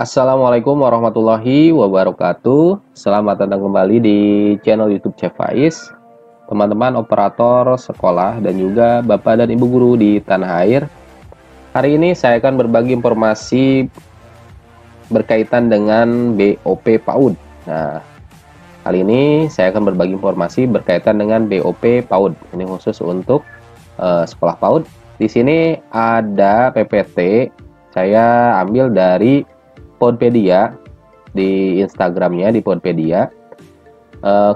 Assalamualaikum warahmatullahi wabarakatuh. Selamat datang kembali di channel YouTube Chef Faiz. Teman-teman operator sekolah dan juga Bapak dan Ibu guru di tanah air. Hari ini saya akan berbagi informasi berkaitan dengan BOP PAUD. Nah, kali ini saya akan berbagi informasi berkaitan dengan BOP PAUD. Ini khusus untuk sekolah PAUD. Di sini ada PPT. Saya ambil dari Podpedia, di Instagramnya di Podpedia,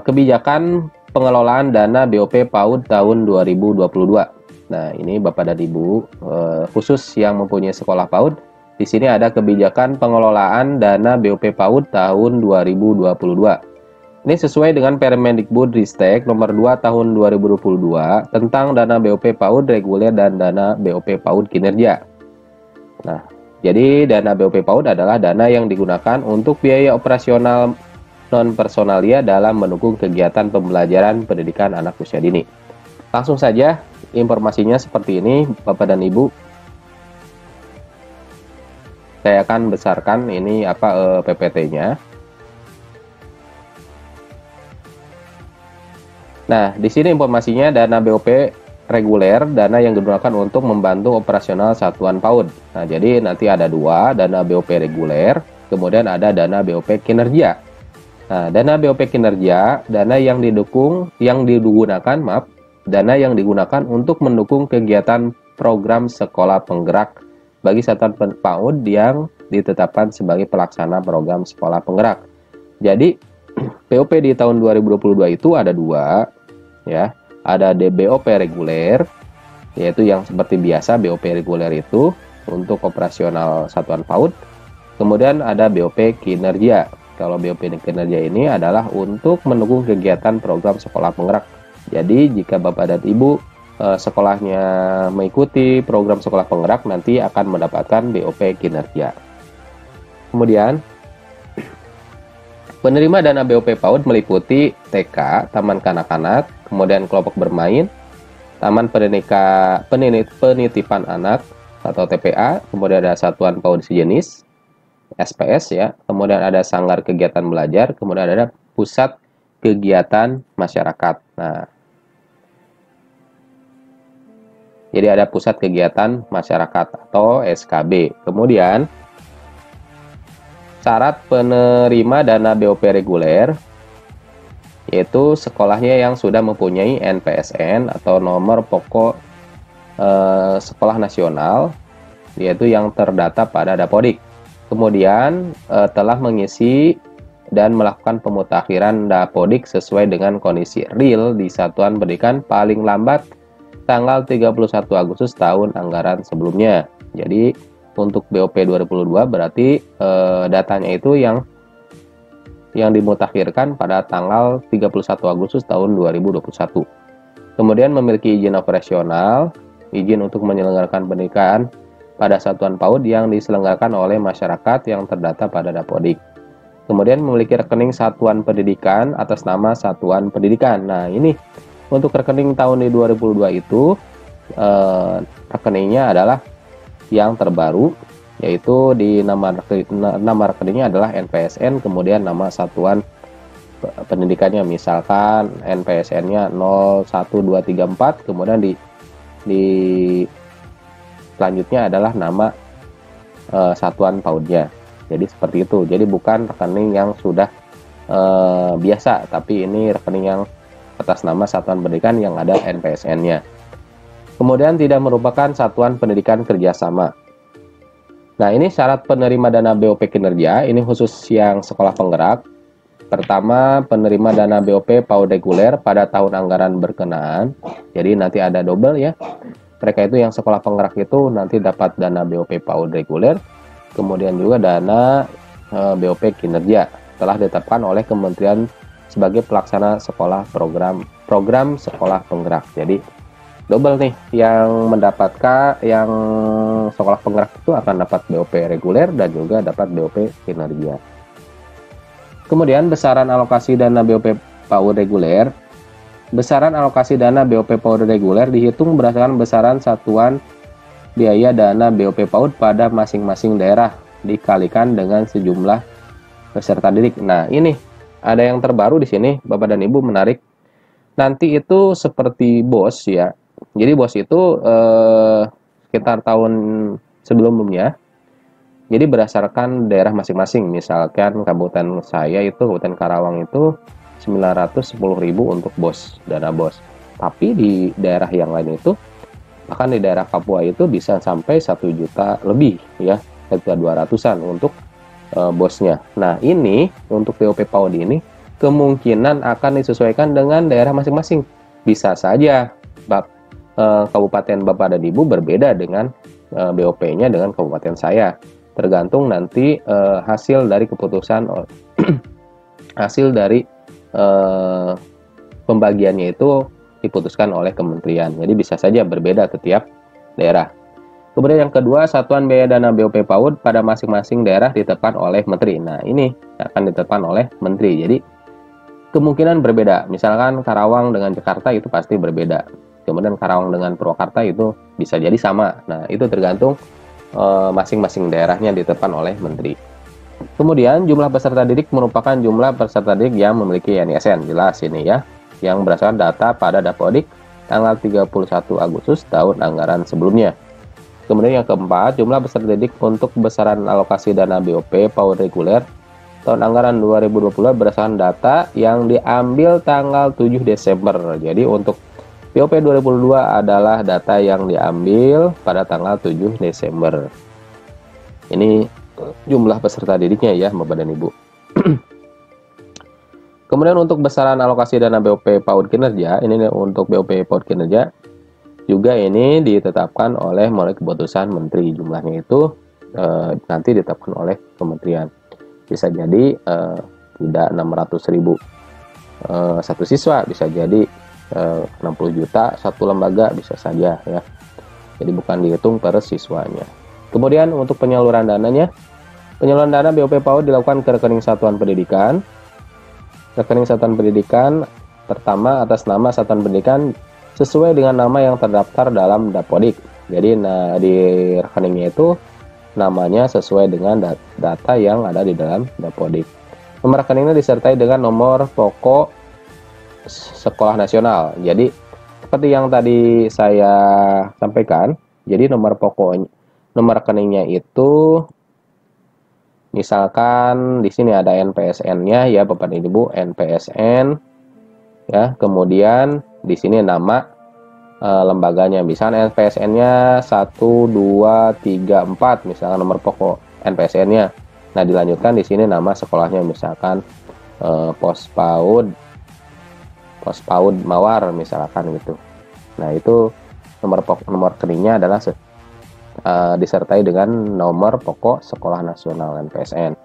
kebijakan pengelolaan dana BOP PAUD tahun 2022. Nah, ini Bapak dan Ibu khusus yang mempunyai sekolah PAUD. Di sini ada kebijakan pengelolaan dana BOP PAUD tahun 2022. Ini sesuai dengan Permendikbudristek nomor 2 tahun 2022 tentang dana BOP PAUD reguler dan dana BOP PAUD kinerja. Nah, jadi dana BOP PAUD adalah dana yang digunakan untuk biaya operasional non-personalia dalam mendukung kegiatan pembelajaran pendidikan anak usia dini. Langsung saja informasinya seperti ini Bapak dan Ibu. Saya akan besarkan ini PPT-nya. Nah, di sini informasinya dana BOP reguler, dana yang digunakan untuk membantu operasional satuan PAUD. Nah, jadi nanti ada dua, dana BOP reguler, kemudian ada dana BOP kinerja. Nah, dana BOP kinerja, dana yang digunakan untuk mendukung kegiatan program sekolah penggerak bagi satuan PAUD yang ditetapkan sebagai pelaksana program sekolah penggerak. Jadi, BOP di tahun 2022 itu ada dua, ya. Ada BOP reguler, yaitu yang seperti biasa BOP reguler itu untuk operasional satuan PAUD. Kemudian ada BOP kinerja. Kalau BOP kinerja ini adalah untuk mendukung kegiatan program sekolah penggerak. Jadi jika Bapak dan Ibu sekolahnya mengikuti program sekolah penggerak, nanti akan mendapatkan BOP kinerja. Kemudian penerima dana BOP PAUD meliputi TK, Taman Kanak-kanak, kemudian kelompok bermain, Taman Penitipan Anak atau TPA, kemudian ada Satuan PAUD sejenis, SPS ya, kemudian ada Sanggar Kegiatan Belajar, kemudian ada Pusat Kegiatan Masyarakat. Nah, jadi ada Pusat Kegiatan Masyarakat atau SKB. Kemudian syarat penerima dana BOP reguler yaitu sekolahnya yang sudah mempunyai NPSN atau nomor pokok sekolah nasional, yaitu yang terdata pada Dapodik. Kemudian telah mengisi dan melakukan pemutakhiran Dapodik sesuai dengan kondisi real di satuan pendidikan paling lambat tanggal 31 Agustus tahun anggaran sebelumnya. Jadi untuk BOP 2022 berarti datanya itu yang dimutakhirkan pada tanggal 31 Agustus tahun 2021. Kemudian memiliki izin operasional, izin untuk menyelenggarakan pendidikan pada satuan PAUD yang diselenggarakan oleh masyarakat yang terdata pada Dapodik. Kemudian memiliki rekening satuan pendidikan atas nama satuan pendidikan. Nah, ini untuk rekening tahun di 2022 itu rekeningnya adalah yang terbaru, yaitu di nama rekeningnya adalah NPSN, kemudian nama satuan pendidikannya misalkan NPSN-nya 01234, kemudian di selanjutnya adalah nama satuan PAUD-nya. Jadi seperti itu. Jadi bukan rekening yang sudah biasa, tapi ini rekening yang atas nama satuan pendidikan yang ada NPSN-nya. Kemudian tidak merupakan satuan pendidikan kerjasama. Nah, ini syarat penerima dana BOP kinerja, ini khusus yang sekolah penggerak. Pertama, penerima dana BOP PAUD reguler pada tahun anggaran berkenaan. Jadi nanti ada double ya. Mereka itu yang sekolah penggerak itu nanti dapat dana BOP PAUD reguler, kemudian juga dana BOP kinerja telah ditetapkan oleh Kementerian sebagai pelaksana sekolah program sekolah penggerak. Jadi double nih, yang mendapatkan yang sekolah penggerak itu akan dapat BOP reguler dan juga dapat BOP kinerja. Kemudian besaran alokasi dana BOP PAUD reguler. Besaran alokasi dana BOP PAUD reguler dihitung berdasarkan besaran satuan biaya dana BOP PAUD pada masing-masing daerah dikalikan dengan sejumlah peserta didik. Nah, ini ada yang terbaru di sini, Bapak dan Ibu, menarik. Nanti itu seperti BOS ya. Jadi BOS itu sekitar tahun sebelumnya. Jadi berdasarkan daerah masing-masing. Misalkan kabupaten saya itu, Kabupaten Karawang itu 910.000 untuk BOS, dana BOS. Tapi di daerah yang lain itu, bahkan di daerah Papua itu bisa sampai 1 juta lebih ya, 1.200-an untuk BOS-nya. Nah, ini untuk BOP PAUD ini kemungkinan akan disesuaikan dengan daerah masing-masing. Bisa saja kabupaten Bapak dan Ibu berbeda dengan BOP-nya dengan kabupaten saya. Tergantung nanti hasil dari keputusan hasil dari pembagiannya itu diputuskan oleh kementerian. Jadi bisa saja berbeda setiap daerah. Kemudian yang kedua, satuan biaya dana BOP PAUD pada masing-masing daerah ditetapkan oleh menteri. Nah, ini akan ditetapkan oleh menteri. Jadi kemungkinan berbeda. Misalkan Karawang dengan Jakarta itu pasti berbeda. Kemudian Karawang dengan Purwakarta itu bisa jadi sama. Nah, itu tergantung masing-masing daerahnya ditetapkan oleh menteri. Kemudian jumlah peserta didik merupakan jumlah peserta didik yang memiliki NISN. Jelas ini ya, yang berdasarkan data pada Dapodik tanggal 31 Agustus tahun anggaran sebelumnya. Kemudian yang keempat, jumlah peserta didik untuk besaran alokasi dana BOP PAUD reguler tahun anggaran 2020 berdasarkan data yang diambil tanggal 7 Desember. Jadi untuk BOP 2022 adalah data yang diambil pada tanggal 7 Desember. Ini jumlah peserta didiknya ya, Bapak dan Ibu. Kemudian untuk besaran alokasi dana BOP PAUD kinerja, ini untuk BOP PAUD kinerja juga ini ditetapkan oleh melalui keputusan menteri. Jumlahnya itu nanti ditetapkan oleh kementerian. Bisa jadi tidak 600.000 satu siswa, bisa jadi 60 juta satu lembaga, bisa saja ya. Jadi bukan dihitung per siswanya. Kemudian untuk penyaluran dananya, penyaluran dana BOP PAUD dilakukan ke rekening satuan pendidikan. Rekening satuan pendidikan pertama atas nama satuan pendidikan sesuai dengan nama yang terdaftar dalam Dapodik. Jadi di rekeningnya itu namanya sesuai dengan data yang ada di dalam Dapodik. Nomor rekeningnya disertai dengan nomor pokok sekolah nasional. Jadi seperti yang tadi saya sampaikan, jadi nomor rekeningnya itu misalkan di sini ada NPSN-nya ya Bapak dan Ibu, NPSN ya. Kemudian di sini nama lembaganya, misalnya NPSN-nya 1 2 3 4, misalkan nomor pokok NPSN-nya. Nah, dilanjutkan di sini nama sekolahnya, misalkan Pospaud Mawar misalkan gitu. Nah, itu nomor rekeningnya adalah disertai dengan nomor pokok sekolah nasional NPSN.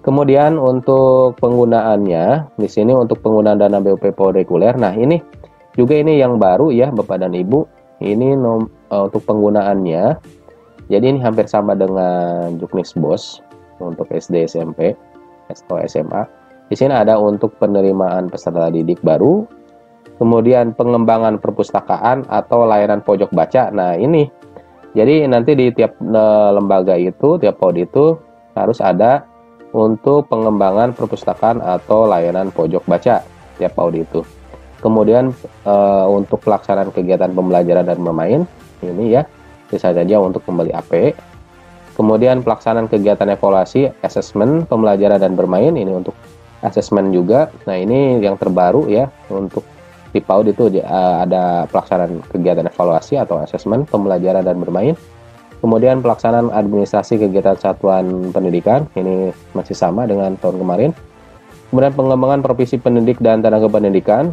Kemudian untuk penggunaannya, di sini untuk penggunaan dana BOP PAUD reguler. Nah, ini juga ini yang baru ya Bapak dan Ibu. Ini untuk penggunaannya. Jadi ini hampir sama dengan Juknis BOS untuk SD, SMP, atau SMA. Di sini ada untuk penerimaan peserta didik baru, kemudian pengembangan perpustakaan atau layanan pojok baca. Nah, ini jadi nanti di tiap lembaga itu, tiap PAUD itu harus ada untuk pengembangan perpustakaan atau layanan pojok baca tiap PAUD itu. Kemudian untuk pelaksanaan kegiatan pembelajaran dan bermain, ini ya bisa saja untuk membeli AP. Kemudian pelaksanaan kegiatan evaluasi, asesmen, pembelajaran dan bermain, ini untuk asesmen juga. Nah, ini yang terbaru ya, untuk di PAUD itu ada pelaksanaan kegiatan evaluasi atau asesmen, pembelajaran dan bermain. Kemudian pelaksanaan administrasi kegiatan satuan pendidikan, ini masih sama dengan tahun kemarin. Kemudian pengembangan profesi pendidik dan tenaga pendidikan,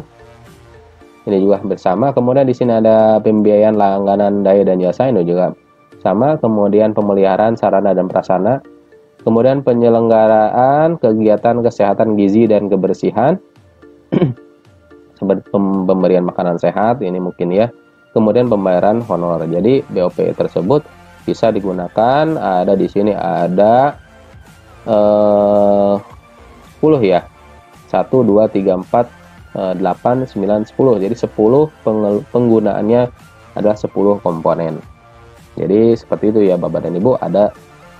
ini juga bersama. Kemudian di sini ada pembiayaan langganan daya dan jasa, ini juga sama. Kemudian pemeliharaan sarana dan prasarana. Kemudian penyelenggaraan kegiatan kesehatan gizi dan kebersihan, seperti pemberian makanan sehat, ini mungkin ya. Kemudian pembayaran honor. Jadi BOP tersebut bisa digunakan. Ada di sini ada 10 ya. 1 2 3 4 8, 9, 10. Jadi 10 penggunaannya adalah 10 komponen. Jadi seperti itu ya Bapak dan Ibu, ada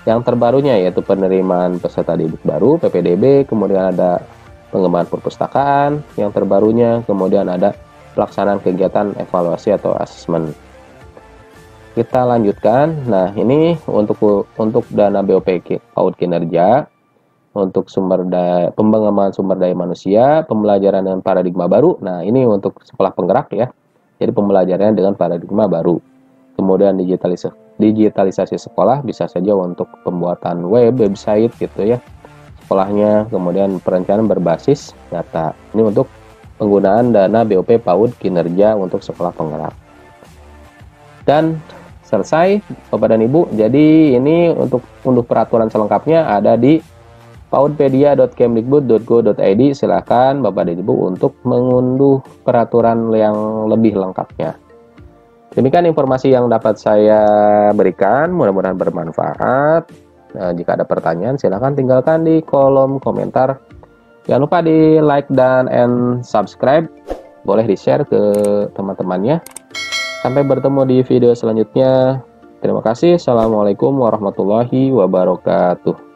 yang terbarunya, yaitu penerimaan peserta didik baru PPDB, kemudian ada pengembangan perpustakaan yang terbarunya, kemudian ada pelaksanaan kegiatan evaluasi atau asesmen. Kita lanjutkan. Nah, ini untuk dana BOP PAUD kinerja, untuk pengembangan sumber daya manusia, pembelajaran dengan paradigma baru. Nah, ini untuk sekolah penggerak ya. Jadi pembelajaran dengan paradigma baru. Kemudian digitalisasi sekolah, bisa saja untuk pembuatan website gitu ya sekolahnya. Kemudian perencanaan berbasis data. Ini untuk penggunaan dana BOP PAUD kinerja untuk sekolah penggerak. Dan selesai Bapak dan Ibu. Jadi ini untuk unduh peraturan selengkapnya ada di paudpedia.kemdikbud.go.id. Silakan Bapak dan Ibu untuk mengunduh peraturan yang lebih lengkapnya. Demikian informasi yang dapat saya berikan, mudah-mudahan bermanfaat. Nah, jika ada pertanyaan silakan tinggalkan di kolom komentar. Jangan lupa di like dan subscribe, boleh di share ke teman-temannya. Sampai bertemu di video selanjutnya. Terima kasih. Assalamualaikum warahmatullahi wabarakatuh.